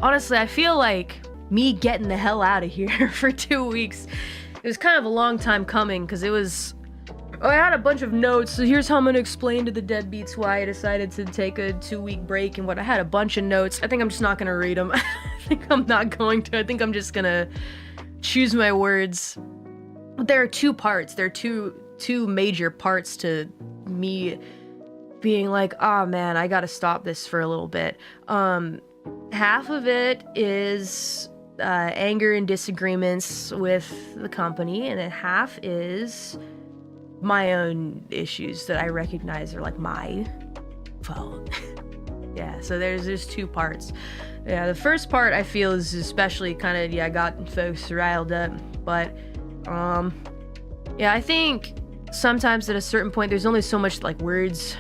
honestly, I feel like me getting the hell out of here for 2 weeks, it was kind of a long time coming, because I had a bunch of notes, so here's how I'm going to explain to the deadbeats why I decided to take a 2-week break and what. I had a bunch of notes. I think I'm just not going to read them. I think I'm not going to. I think I'm just going to choose my words. But there are 2 parts. There are two major parts to me being like, oh man, I gotta stop this for a little bit. Half of it is anger and disagreements with the company, and then half is my own issues that I recognize are like my fault. Yeah, so there's 2 parts. Yeah, the first part I feel is especially kind of, got folks riled up, but I think sometimes at a certain point there's only so much like words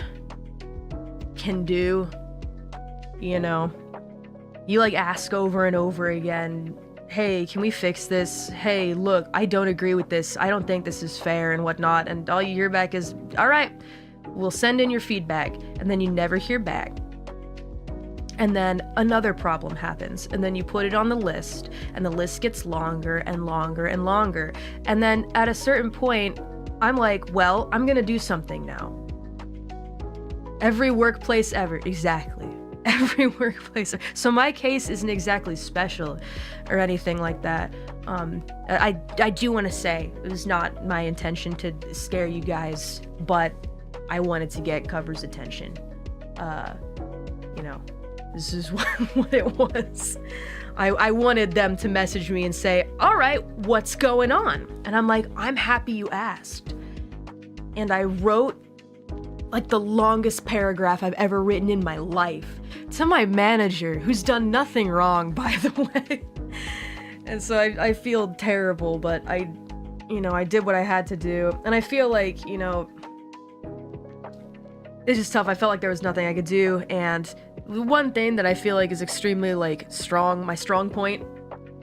can do, you know. You like ask over and over again, hey, can we fix this? Hey, look, I don't agree with this. I don't think this is fair and whatnot. And all you hear back is, all right, we'll send in your feedback. And then you never hear back. And then another problem happens. And then you put it on the list. And the list gets longer and longer and longer. And then at a certain point, I'm like, well, I'm going to do something now. Every workplace ever. Exactly. Every workplace. So my case isn't exactly special or anything like that. I do want to say it was not my intention to scare you guys, but I wanted to get Cover's attention. This is what it was. I wanted them to message me and say, all right, what's going on? And I'm like, I'm happy you asked. And I wrote like the longest paragraph I've ever written in my life to my manager, who's done nothing wrong, by the way. And so I feel terrible, but I did what I had to do. And I feel like, it's just tough. I felt like there was nothing I could do. And one thing that I feel like is extremely like strong, my strong point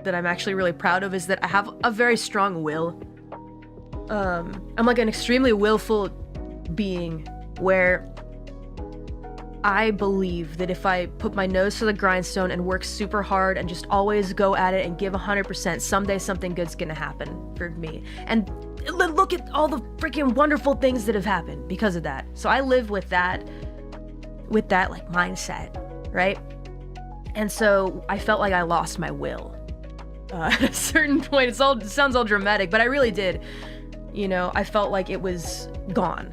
that I'm actually really proud of, is that I have a very strong will. I'm like an extremely willful being, where I believe that if I put my nose to the grindstone and work super hard and just always go at it and give 100%, someday something good's gonna happen for me. And look at all the freaking wonderful things that have happened because of that. So I live with that like mindset, right? And so I felt like I lost my will. At a certain point, it sounds all dramatic, but I really did. I felt like it was gone.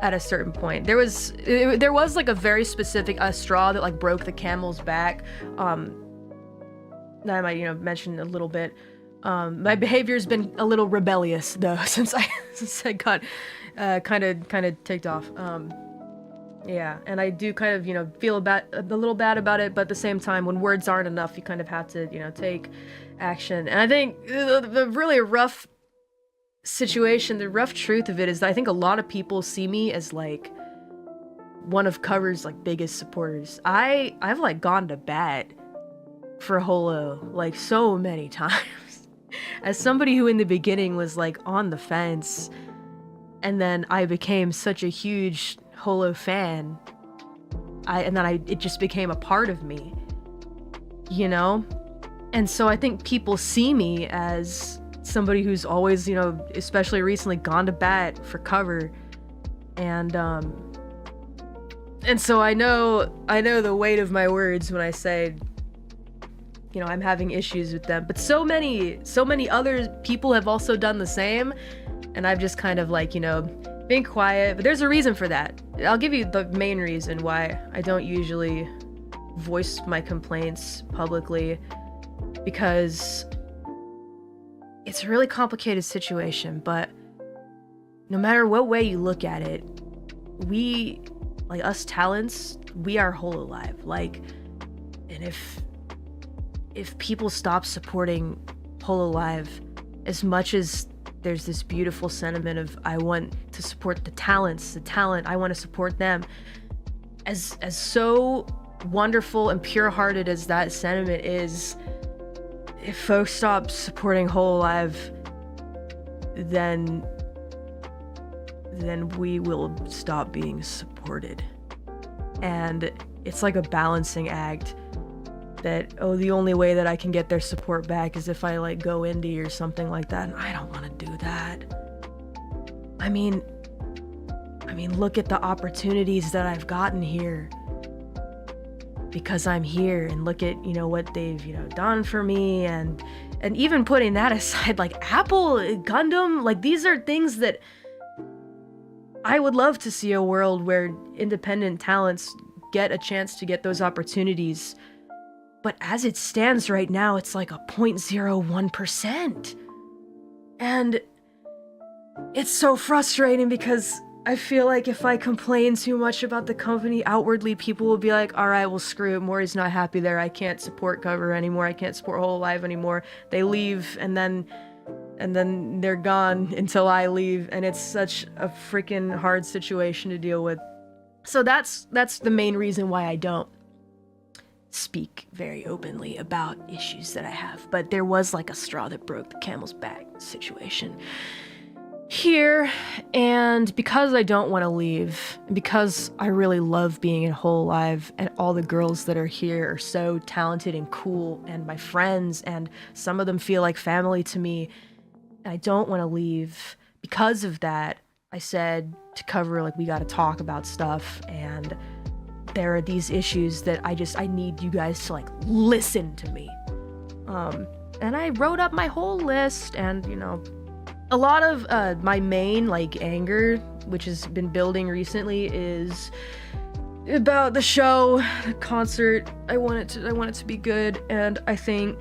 At a certain point, there was like a very specific straw that like broke the camel's back. That I might mention a little bit. My behavior's been a little rebellious though since I got kind of ticked off. And I do kind of feel a little bad about it, but at the same time, when words aren't enough, you kind of have to take action. And I think the really rough situation, the rough truth of it is that I think a lot of people see me as like one of Cover's like biggest supporters. I've like gone to bat for Holo like so many times as somebody who in the beginning was like on the fence, and then I became such a huge Holo fan, it just became a part of me, and so I think people see me as somebody who's always, especially recently, gone to bat for Cover, and so I know the weight of my words when I say, I'm having issues with them, but so many other people have also done the same, and I've just kind of like, been quiet, but there's a reason for that. I'll give you the main reason why I don't usually voice my complaints publicly, because it's a really complicated situation, but no matter what way you look at it, we, like us talents, we are Hololive. Like, and if people stop supporting Hololive, as much as there's this beautiful sentiment of I want to support the talent, I want to support them, as so wonderful and pure-hearted as that sentiment is, if folks stop supporting Hololive, then we will stop being supported. And it's like a balancing act that, oh, the only way that I can get their support back is if I like go indie or something like that. And I don't want to do that. I mean, look at the opportunities that I've gotten here because I'm here, and look at, you know, what they've, you know, done for me. And even putting that aside, like Apple, Gundam, like these are things that I would love to see a world where independent talents get a chance to get those opportunities. But as it stands right now, it's like a 0.01%. And it's so frustrating because I feel like if I complain too much about the company outwardly, people will be like, all right, well, screw it. Mori's not happy there. I can't support Cover anymore. I can't support Hololive anymore. They leave, and then they're gone until I leave. And it's such a freaking hard situation to deal with. So that's the main reason why I don't speak very openly about issues that I have. But there was like a straw that broke the camel's back situation here, and because I don't want to leave, because I really love being in Hololive, and all the girls that are here are so talented and cool, and my friends, and some of them feel like family to me, and I don't want to leave. Because of that, I said to Cover, like, we got to talk about stuff, and there are these issues that I need you guys to like listen to me. And I wrote up my whole list, and you know, a lot of my main like anger, which has been building recently, is about the show, the concert. I want it to be good, and I think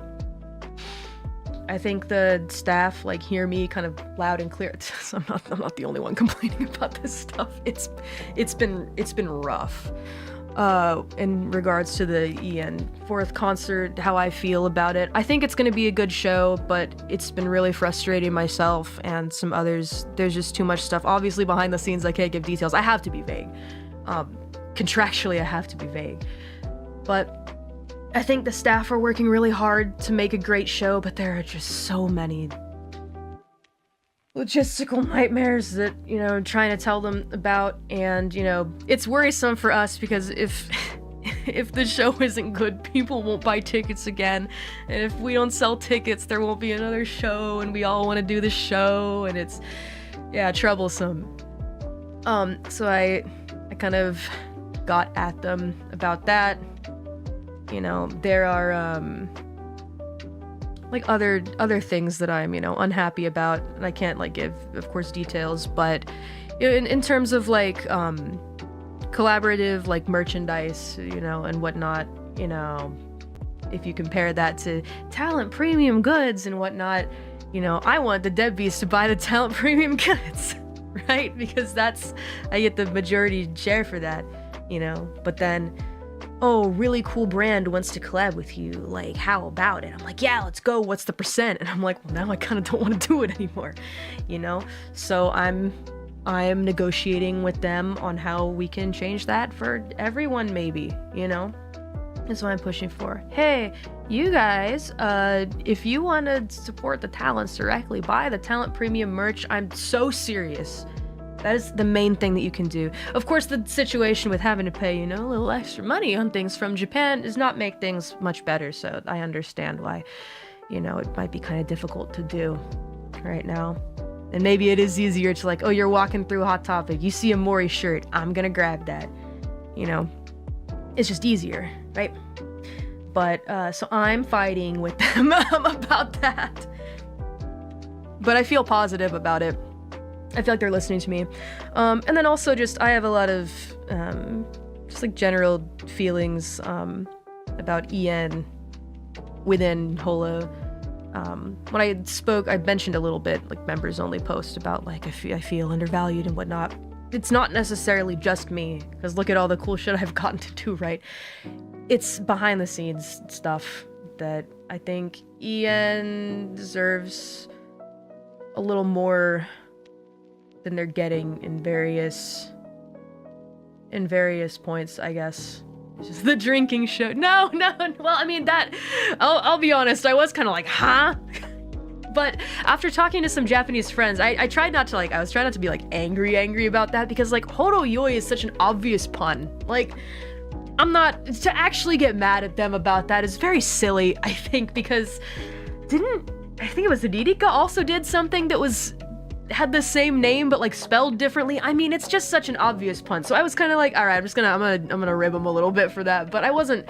the staff like hear me kind of loud and clear. So I'm not the only one complaining about this stuff. It's been rough. In regards to the Ian 4th concert, how I feel about it. I think it's going to be a good show, but it's been really frustrating myself and some others. There's just too much stuff. Obviously, behind the scenes, I can't give details. I have to be vague. Contractually, I have to be vague. But I think the staff are working really hard to make a great show, but there are just so many logistical nightmares that, you know, I'm trying to tell them about, and, you know, it's worrisome for us because if the show isn't good, people won't buy tickets again, and if we don't sell tickets, there won't be another show, and we all want to do the show, and it's, yeah, troublesome. So I kind of got at them about that. You know, there are, like other things that I'm, you know, unhappy about, and I can't like give, of course, details, but you know, in terms of like collaborative like merchandise, you know, and whatnot, you know, if you compare that to talent premium goods and whatnot, you know, I want the deadbeats to buy the talent premium goods, right? Because I get the majority share for that, you know, but then, oh, really cool brand wants to collab with you, like, how about it? I'm like, yeah, let's go, what's the percent? And I'm like, well, now I kind of don't want to do it anymore, you know? So I'm negotiating with them on how we can change that for everyone, maybe, you know? That's what I'm pushing for. Hey, you guys, if you want to support the talents directly, buy the talent premium merch. I'm so serious. That is the main thing that you can do. Of course, the situation with having to pay, you know, a little extra money on things from Japan does not make things much better, so I understand why, you know, it might be kind of difficult to do right now. And maybe it is easier to like, oh, you're walking through Hot Topic, you see a Mori shirt, I'm gonna grab that, you know? It's just easier, right? But, so I'm fighting with them about that. But I feel positive about it. I feel like they're listening to me. And then also just, I have a lot of, just like general feelings, about EN within Holo. When I spoke, I mentioned a little bit, like members only post about like, I feel undervalued and whatnot. It's not necessarily just me, because look at all the cool shit I've gotten to do, right? It's behind the scenes stuff that I think EN deserves a little more than they're getting in various points, I guess. It's just the drinking show. No, well, I mean, that, I'll be honest, I was kind of like, huh? But after talking to some Japanese friends, I tried not to like, I was trying not to be like angry about that, because like Horoyoi is such an obvious pun. Like, to actually get mad at them about that is very silly, I think, because I think it was Nidika also did something that had the same name but like spelled differently. I mean, it's just such an obvious pun. So I was kind of like, all right, I'm gonna rib him a little bit for that, but I wasn't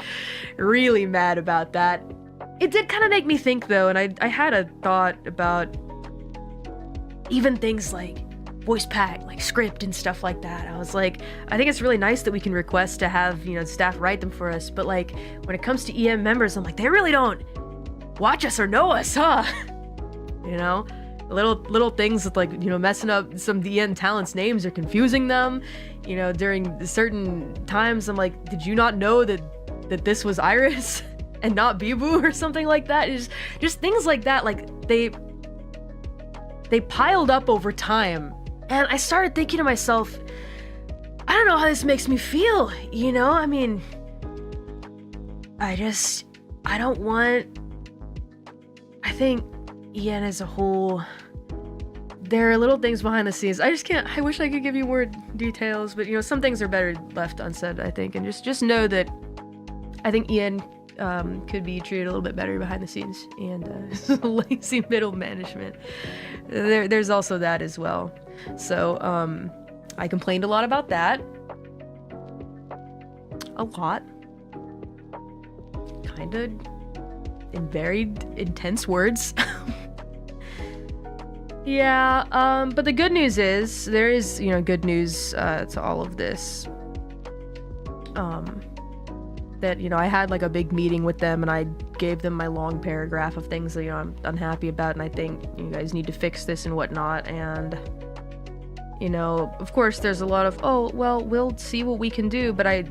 really mad about that. It did kind of make me think though, and I had a thought about even things like voice pack, like script and stuff like that. I was like, I think it's really nice that we can request to have, staff write them for us, but like when it comes to EM members, I'm like, they really don't watch us or know us, huh? Little things with like, messing up some EM talents' names or confusing them, during certain times. I'm like, did you not know that this was Iris and not Bibu or something like that? It's just things like that, like they piled up over time. And I started thinking to myself, I don't know how this makes me feel, I mean, I think EN as a whole, there are little things behind the scenes. I wish I could give you more details, but some things are better left unsaid, I think. And just know that I think EN could be treated a little bit better behind the scenes, and lazy middle management. There's also that as well. So I complained a lot about that. A lot. Kind of in very intense words. Yeah, but the good news is, there is, good news to all of this. That, I had like a big meeting with them and I gave them my long paragraph of things that, I'm unhappy about and I think you guys need to fix this and whatnot. And, of course there's a lot of, oh, well, we'll see what we can do. But I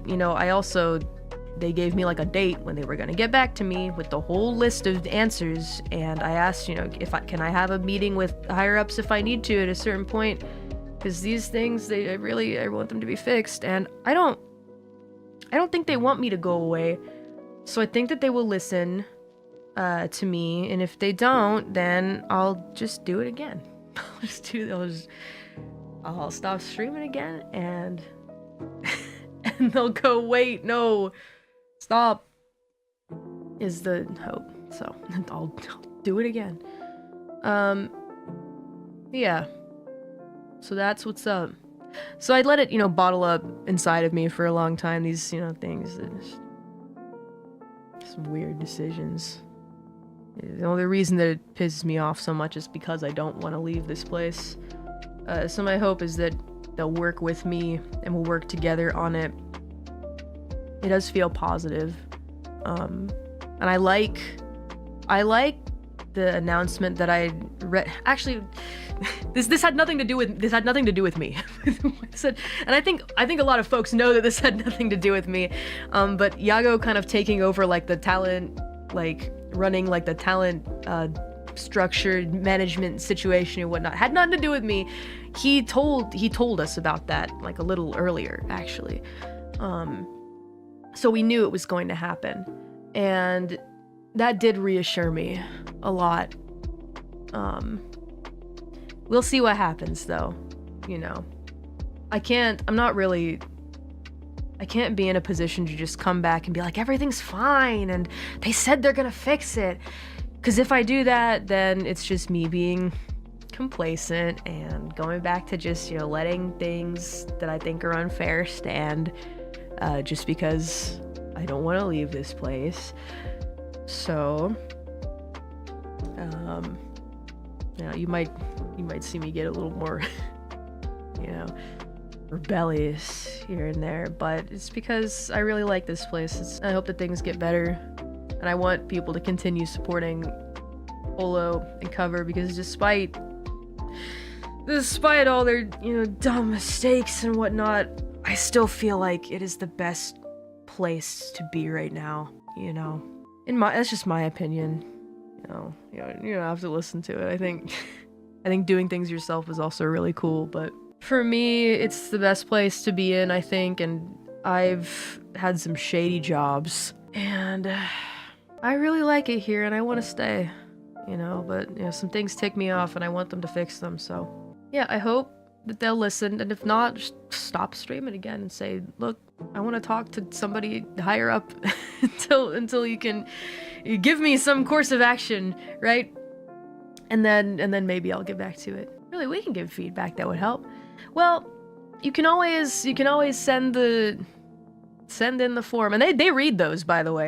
also, they gave me like a date when they were going to get back to me with the whole list of answers. And I asked, can I have a meeting with higher ups if I need to at a certain point? Because these things, I want them to be fixed. And I don't think they want me to go away. So I think that they will listen to me. And if they don't, then I'll just do it again. I'll stop streaming again and they'll go, wait, no, stop, is the hope. So I'll do it again. Yeah. So that's what's up. So I'd let it, bottle up inside of me for a long time, these, things, some weird decisions. The only reason that it pisses me off so much is because I don't want to leave this place. So my hope is that they'll work with me and we'll work together on it. It does feel positive. And I like the announcement that I read. Actually, this had nothing to do with me. And I think a lot of folks know that this had nothing to do with me. But Yago kind of taking over like the talent, like running like the talent structured management situation and whatnot had nothing to do with me. He told us about that like a little earlier, actually. So we knew it was going to happen, and that did reassure me a lot. We'll see what happens though, I can't be in a position to just come back and be like, everything's fine and they said they're gonna fix it. Because if I do that, then it's just me being complacent and going back to just, letting things that I think are unfair stand, just because I don't want to leave this place. So, you might see me get a little more, rebellious here and there, but it's because I really like this place. I hope that things get better. And I want people to continue supporting Holo and Cover, because despite all their, dumb mistakes and whatnot, I still feel like it is the best place to be right now, that's just my opinion. You don't have to listen to it. I think doing things yourself is also really cool, but for me, it's the best place to be in, I think, and I've had some shady jobs, and I really like it here and I want to stay, but some things tick me off and I want them to fix them. So yeah, I hope that they'll listen, and if not, just stop streaming again and say, look, I want to talk to somebody higher up until you can give me some course of action, right? And then maybe I'll get back to it. Really, we can give feedback that would help. Well, you can always send in the form, and they read those, by the way.